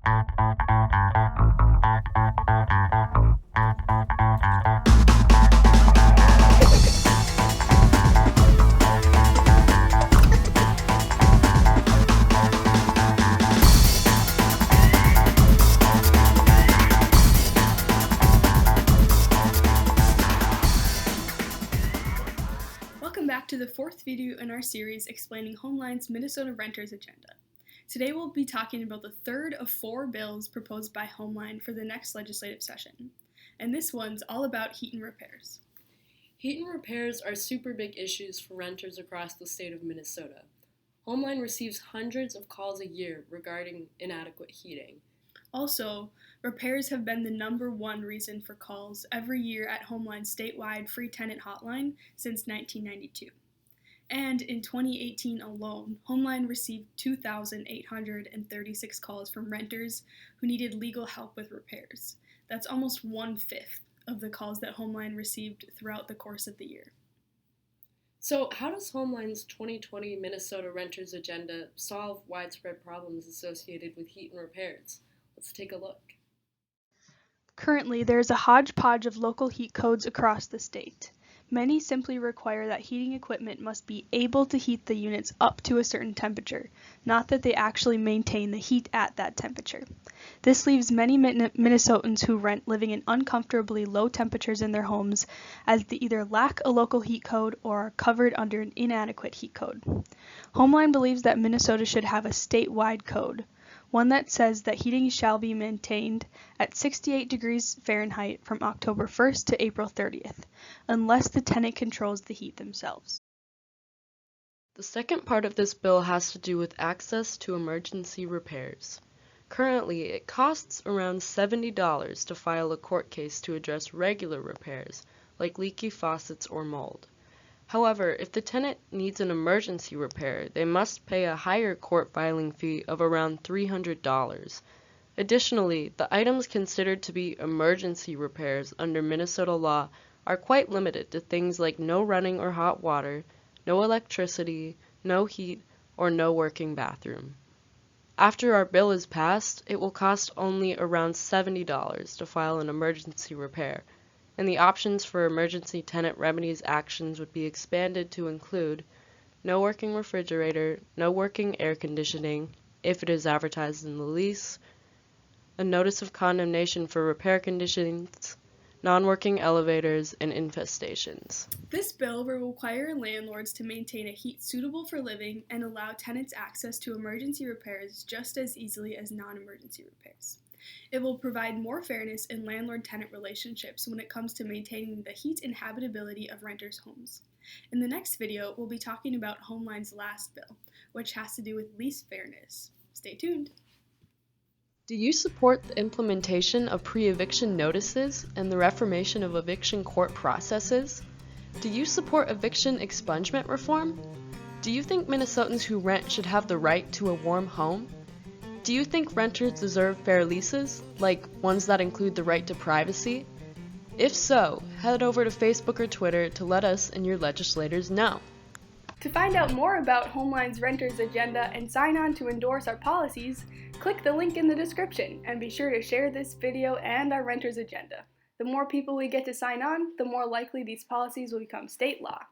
Welcome back to the fourth video in our series explaining Homeline's Minnesota Renters Agenda. Today we'll be talking about the third of 4 bills proposed by Homeline for the next legislative session. And this one's all about heat and repairs. Heat and repairs are super big issues for renters across the state of Minnesota. Homeline receives hundreds of calls a year regarding inadequate heating. Also, repairs have been the number one reason for calls every year at Homeline's statewide free tenant hotline since 1992. And in 2018 alone, Homeline received 2,836 calls from renters who needed legal help with repairs. That's almost 1/5 of the calls that Homeline received throughout the course of the year. So how does Homeline's 2020 Minnesota Renters Agenda solve widespread problems associated with heat and repairs? Let's take a look. Currently, there is a hodgepodge of local heat codes across the state. Many simply require that heating equipment must be able to heat the units up to a certain temperature, not that they actually maintain the heat at that temperature. This leaves many Minnesotans who rent living in uncomfortably low temperatures in their homes, as they either lack a local heat code or are covered under an inadequate heat code. Homeline believes that Minnesota should have a statewide code, one that says that heating shall be maintained at 68 degrees Fahrenheit from October 1st to April 30th, unless the tenant controls the heat themselves. The second part of this bill has to do with access to emergency repairs. Currently, it costs around $70 to file a court case to address regular repairs, like leaky faucets or mold. However, if the tenant needs an emergency repair, they must pay a higher court filing fee of around $300. Additionally, the items considered to be emergency repairs under Minnesota law are quite limited to things like no running or hot water, no electricity, no heat, or no working bathroom. After our bill is passed, it will cost only around $70 to file an emergency repair, and the options for emergency tenant remedies actions would be expanded to include no working refrigerator, no working air conditioning, if it is advertised in the lease, a notice of condemnation for repair conditions, non-working elevators, and infestations. This bill will require landlords to maintain a heat suitable for living and allow tenants access to emergency repairs just as easily as non-emergency repairs. It will provide more fairness in landlord-tenant relationships when it comes to maintaining the heat and habitability of renters' homes. In the next video, we'll be talking about Homeline's last bill, which has to do with lease fairness. Stay tuned. Do you support the implementation of pre-eviction notices and the reformation of eviction court processes? Do you support eviction expungement reform? Do you think Minnesotans who rent should have the right to a warm home? Do you think renters deserve fair leases, like ones that include the right to privacy? If so, head over to Facebook or Twitter to let us and your legislators know. To find out more about Homeline's Renters Agenda and sign on to endorse our policies, click the link in the description and be sure to share this video and our Renters Agenda. The more people we get to sign on, the more likely these policies will become state law.